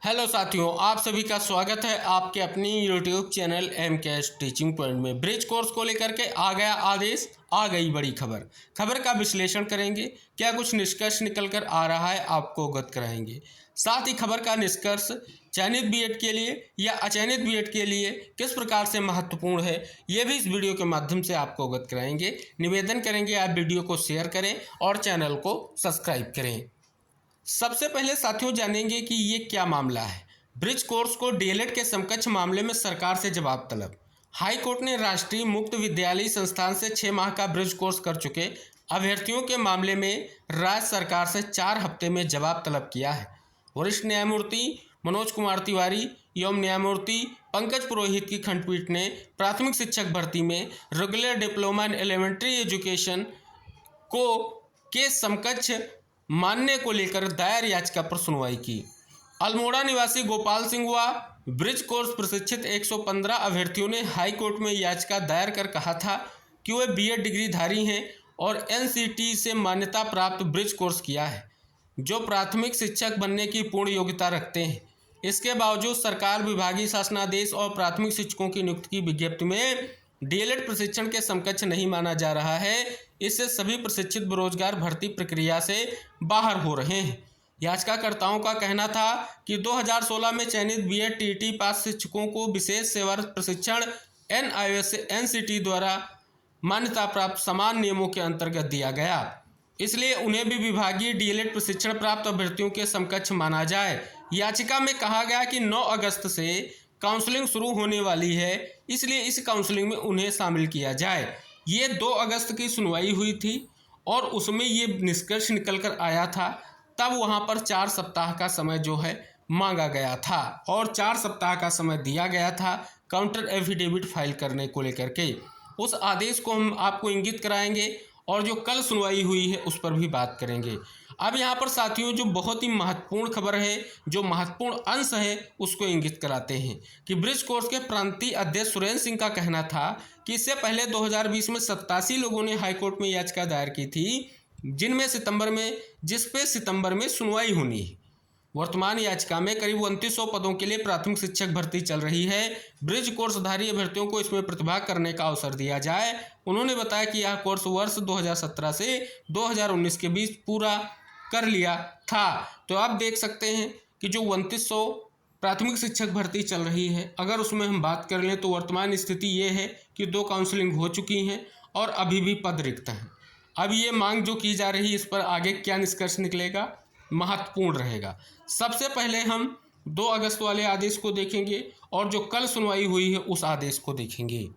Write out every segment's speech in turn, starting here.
Hello साथियों, आप सभी का स्वागत है आपके अपनी YouTube channel MKS teaching point में। ब्रिज कोर्स को लेकर के आ गया आदेश, आ गई बड़ी खबर का विश्लेषण करेंगे। क्या कुछ निष्कर्ष निकल कर आ रहा है, आपको अवगत कराएंगे। साथ ही खबर का निष्कर्ष चयनित बीएड के लिए या अचयनित बीएड के लिए किस प्रकार से महत्वपूर्ण है, ये भी इस वीडियो के माध्यम से आपको अवगत कराएंगे। निवेदन करेंगे आप वीडियो को शेयर करें और चैनल को सब्सक्राइब करें। सबसे पहले साथियों जानेंगे कि ये क्या मामला है। ब्रिज कोर्स को डीएलएड के समकक्ष मामले में सरकार से जवाब तलब। हाई कोर्ट ने राष्ट्रीय मुक्त विद्यालय संस्थान से 6 माह का ब्रिज कोर्स कर चुके अभ्यर्थियों के मामले में राज्य सरकार से 4 हफ्ते में जवाब तलब किया है। वरिष्ठ न्यायमूर्ति मनोज कुमार तिवारी एवं न्यायमूर्ति पंकज पुरोहित की खंडपीठ ने प्राथमिक शिक्षक भर्ती में regular diploma in elementary education को के समकक्ष मानने को लेकर दायर याचिका पर सुनवाई की। अल्मोड़ा निवासी गोपाल सिंह व ब्रिज कोर्स प्रशिक्षित 115 अभ्यर्थियों ने हाई कोर्ट में याचिका दायर कर कहा था कि वे बीएड डिग्रीधारी हैं और एनसीटी से मान्यता प्राप्त ब्रिज कोर्स किया है, जो प्राथमिक शिक्षक बनने की पूर्ण योग्यता रखते हैं। इसके बावजूद सरकार विभागीय शासनादेश और प्राथमिक शिक्षकों की नियुक्ति की विज्ञप्ति में डीएलएड प्रशिक्षण के समकक्ष नहीं माना जा रहा है। इससे सभी प्रशिक्षित बेरोजगार भर्ती प्रक्रिया से बाहर हो रहे हैं। याचिकाकर्ताओं का कहना था कि 2016 में चयनित बीएड टीईटी पास शिक्षकों को विशेष सेवा प्रशिक्षण एनआईओएस से एनसीटी द्वारा मान्यता प्राप्त समान नियमों के अंतर्गत दिया गया, इसलिए उन्हें भी विभागीय डीएलएड प्रशिक्षण प्राप्त अभ्यर्थियों के समकक्ष माना जाए। याचिका में कहा गया कि 9 अगस्त से काउंसलिंग शुरू होने वाली है, इसलिए इस काउंसलिंग में उन्हें शामिल किया जाए। ये 2 अगस्त की सुनवाई हुई थी और उसमें ये निष्कर्ष निकल कर आया था। तब वहाँ पर 4 सप्ताह का समय जो है मांगा गया था और 4 सप्ताह का समय दिया गया था काउंटर एफिडेविट फाइल करने को लेकर के। उस आदेश को हम आपको इंगित कराएंगे और जो कल सुनवाई हुई है उस पर भी बात करेंगे। अब यहाँ पर साथियों जो बहुत ही महत्वपूर्ण खबर है, जो महत्वपूर्ण अंश है, उसको इंगित कराते हैं कि ब्रिज कोर्स के प्रांतीय अध्यक्ष सुरेंद्र सिंह का कहना था कि इससे पहले 2020 में 87 लोगों ने हाईकोर्ट में याचिका दायर की थी, जिस पे सितंबर में सुनवाई होनी है। वर्तमान याचिका में करीब 2900 पदों के लिए प्राथमिक शिक्षक भर्ती चल रही है। ब्रिज कोर्सधारी अभ्यर्थियों को इसमें प्रतिभाग करने का अवसर दिया जाए। उन्होंने बताया कि यह कोर्स वर्ष 2017 से 2019 के बीच पूरा कर लिया था। तो आप देख सकते हैं कि जो 2900 प्राथमिक शिक्षक भर्ती चल रही है, अगर उसमें हम बात कर लें तो वर्तमान स्थिति ये है कि 2 काउंसलिंग हो चुकी हैं और अभी भी पद रिक्त हैं। अब ये मांग जो की जा रही है, इस पर आगे क्या निष्कर्ष निकलेगा, महत्वपूर्ण रहेगा। सबसे पहले हम 2 अगस्त वाले आदेश को देखेंगे और जो कल सुनवाई हुई है उस आदेश को देखेंगे।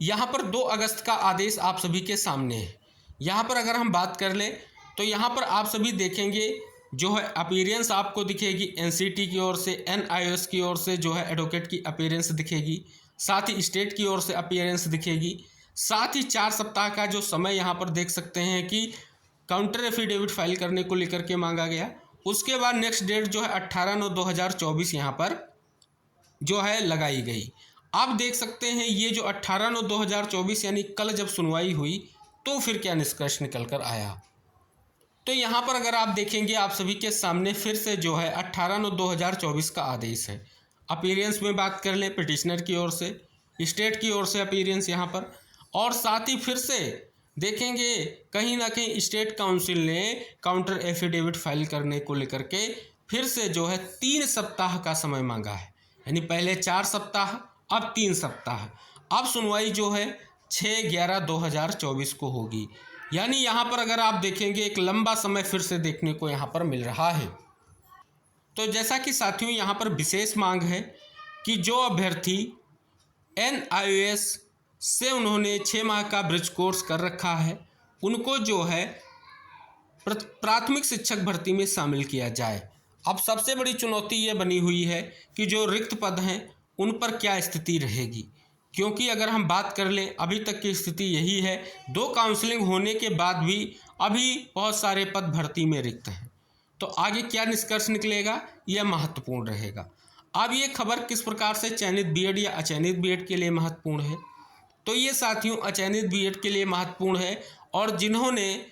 यहाँ पर 2 अगस्त का आदेश आप सभी के सामने है। यहाँ पर अगर हम बात कर लें तो यहाँ पर आप सभी देखेंगे जो है अपीयरेंस आपको दिखेगी एनसीटी की ओर से, एनआईओएस की ओर से जो है एडवोकेट की अपीयरेंस दिखेगी, साथ ही स्टेट की ओर से अपीयरेंस दिखेगी। साथ ही 4 सप्ताह का जो समय यहाँ पर देख सकते हैं कि काउंटर एफिडेविट फाइल करने को लेकर के मांगा गया। उसके बाद नेक्स्ट डेट जो है 18/9/2024 यहाँ पर जो है लगाई गई। आप देख सकते हैं ये जो 18/9/2024 यानी कल जब सुनवाई हुई तो फिर क्या निष्कर्ष निकल कर आया। तो यहाँ पर अगर आप देखेंगे आप सभी के सामने फिर से जो है 18/9/2024 का आदेश है। अपीयरेंस में बात कर लें पिटिशनर की ओर से, स्टेट की ओर से अपीयरेंस यहाँ पर, और साथ ही फिर से देखेंगे कहीं ना कहीं स्टेट काउंसिल ने काउंटर एफिडेविट फाइल करने को लेकर के फिर से जो है 3 सप्ताह का समय मांगा है। यानी पहले 4 सप्ताह, अब 3 सप्ताह। अब सुनवाई जो है 6/11/2024 को होगी। यानी यहाँ पर अगर आप देखेंगे एक लंबा समय फिर से देखने को यहाँ पर मिल रहा है। तो जैसा कि साथियों यहाँ पर विशेष मांग है कि जो अभ्यर्थी एनआईओएस से उन्होंने 6 माह का ब्रिज कोर्स कर रखा है, उनको जो है प्राथमिक शिक्षक भर्ती में शामिल किया जाए। अब सबसे बड़ी चुनौती ये बनी हुई है कि जो रिक्त पद हैं उन पर क्या स्थिति रहेगी, क्योंकि अगर हम बात कर लें अभी तक की स्थिति यही है, 2 काउंसलिंग होने के बाद भी अभी बहुत सारे पद भर्ती में रिक्त हैं। तो आगे क्या निष्कर्ष निकलेगा, यह महत्वपूर्ण रहेगा। अब ये खबर किस प्रकार से चयनित बीएड या अचयनित बीएड के लिए महत्वपूर्ण है, तो ये साथियों अचयनित बीएड के लिए महत्वपूर्ण है और जिन्होंने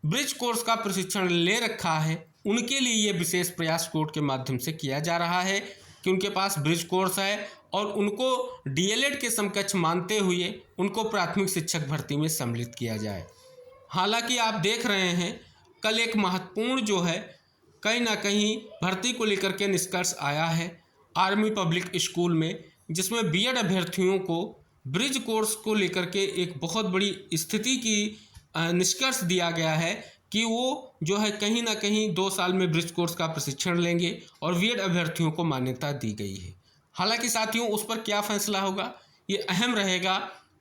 ब्रिज कोर्स का प्रशिक्षण ले रखा है उनके लिए ये विशेष प्रयास कोर्ट के माध्यम से किया जा रहा है कि उनके पास ब्रिज कोर्स है और उनको डीएलएड के समकक्ष मानते हुए उनको प्राथमिक शिक्षक भर्ती में सम्मिलित किया जाए। हालांकि आप देख रहे हैं कल एक महत्वपूर्ण जो है कहीं ना कहीं भर्ती को लेकर के निष्कर्ष आया है आर्मी पब्लिक स्कूल में, जिसमें बीएड अभ्यर्थियों को ब्रिज कोर्स को लेकर के एक बहुत बड़ी स्थिति की निष्कर्ष दिया गया है कि वो जो है कहीं ना कहीं 2 साल में ब्रिज कोर्स का प्रशिक्षण लेंगे और बीएड अभ्यर्थियों को मान्यता दी गई है। हालांकि साथियों उस पर क्या फैसला होगा ये अहम रहेगा,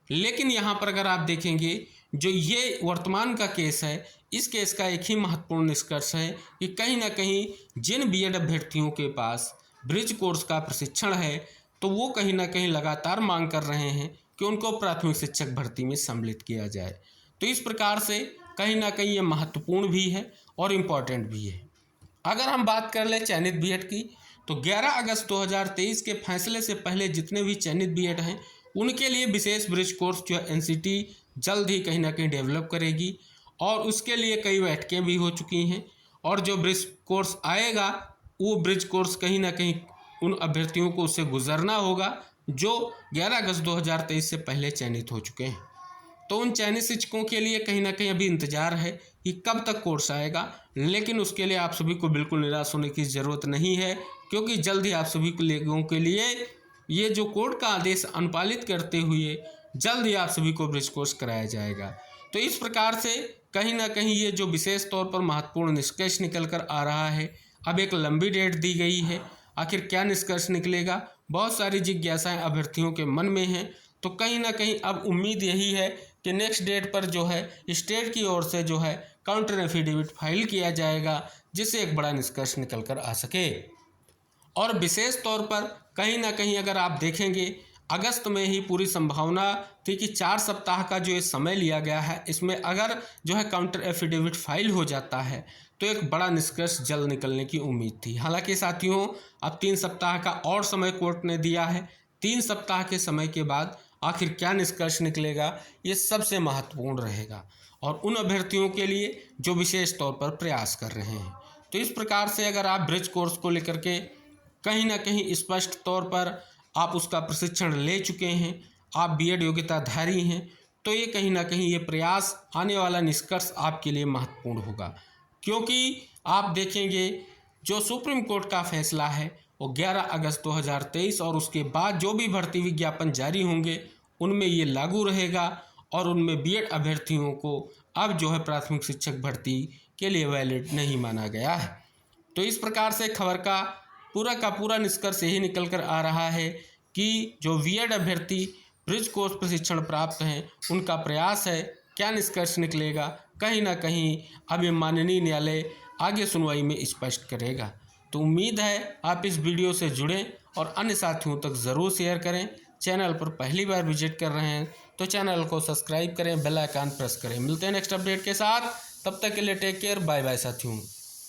लेकिन यहाँ पर अगर आप देखेंगे जो ये वर्तमान का केस है, इस केस का एक ही महत्वपूर्ण निष्कर्ष है कि कहीं ना कहीं जिन बीएड अभ्यर्थियों के पास ब्रिज कोर्स का प्रशिक्षण है तो वो कहीं ना कहीं लगातार मांग कर रहे हैं कि उनको प्राथमिक शिक्षक भर्ती में सम्मिलित किया जाए। तो इस प्रकार से कहीं ना कहीं ये महत्वपूर्ण भी है और इम्पॉर्टेंट भी है। अगर हम बात कर लें चयनित बीएड की, तो 11 अगस्त 2023 के फैसले से पहले जितने भी चयनित बीएड हैं उनके लिए विशेष ब्रिज कोर्स जो है एनसीटी जल्द ही कहीं ना कहीं डेवलप करेगी और उसके लिए कई बैठकें भी हो चुकी हैं। और जो ब्रिज कोर्स आएगा वो ब्रिज कोर्स कहीं ना कहीं उन अभ्यर्थियों को उससे गुजरना होगा जो 11 अगस्त 2023 से पहले चयनित हो चुके हैं। तो उन चयनित शिक्षकों के लिए कहीं ना कहीं अभी इंतजार है कि कब तक कोर्स आएगा, लेकिन उसके लिए आप सभी को बिल्कुल निराश होने की ज़रूरत नहीं है, क्योंकि जल्द ही आप सभी लोगों के लिए ये जो कोर्ट का आदेश अनुपालित करते हुए जल्द ही आप सभी को ब्रिज कोर्स कराया जाएगा। तो इस प्रकार से कहीं ना कहीं ये जो विशेष तौर पर महत्वपूर्ण निष्कर्ष निकल कर आ रहा है, अब एक लंबी डेट दी गई है, आखिर क्या निष्कर्ष निकलेगा, बहुत सारी जिज्ञासाएं अभ्यर्थियों के मन में हैं। तो कहीं ना कहीं अब उम्मीद यही है कि नेक्स्ट डेट पर जो है स्टेट की ओर से जो है काउंटर एफिडेविट फाइल किया जाएगा, जिससे एक बड़ा निष्कर्ष निकल कर आ सके। और विशेष तौर पर कहीं ना कहीं अगर आप देखेंगे अगस्त में ही पूरी संभावना थी कि 4 सप्ताह का जो ये समय लिया गया है, इसमें अगर जो है काउंटर एफिडेविट फाइल हो जाता है तो एक बड़ा निष्कर्ष जल्द निकलने की उम्मीद थी। हालांकि साथियों अब 3 सप्ताह का और समय कोर्ट ने दिया है। 3 सप्ताह के समय के बाद आखिर क्या निष्कर्ष निकलेगा ये सबसे महत्वपूर्ण रहेगा और उन अभ्यर्थियों के लिए जो विशेष तौर पर प्रयास कर रहे हैं। तो इस प्रकार से अगर आप ब्रिज कोर्स को लेकर के कहीं ना कहीं स्पष्ट तौर पर आप उसका प्रशिक्षण ले चुके हैं, आप बीएड योग्यताधारी हैं, तो ये कहीं ना कहीं ये प्रयास आने वाला निष्कर्ष आपके लिए महत्वपूर्ण होगा, क्योंकि आप देखेंगे जो सुप्रीम कोर्ट का फैसला है वो 11 अगस्त 2023 और उसके बाद जो भी भर्ती विज्ञापन जारी होंगे उनमें ये लागू रहेगा और उनमें बीएड अभ्यर्थियों को अब जो है प्राथमिक शिक्षक भर्ती के लिए वैलिड नहीं माना गया है। तो इस प्रकार से खबर का पूरा निष्कर्ष यही निकल कर आ रहा है कि जो बीएड अभ्यर्थी ब्रिज कोर्स प्रशिक्षण प्राप्त हैं उनका प्रयास है, क्या निष्कर्ष निकलेगा कहीं ना कहीं अब ये माननीय न्यायालय आगे सुनवाई में स्पष्ट करेगा। तो उम्मीद है आप इस वीडियो से जुड़ें और अन्य साथियों तक ज़रूर शेयर करें। चैनल पर पहली बार विजिट कर रहे हैं तो चैनल को सब्सक्राइब करें, बेल आइकन प्रेस करें। मिलते हैं नेक्स्ट अपडेट के साथ, तब तक के लिए टेक केयर, बाय बाय साथियों।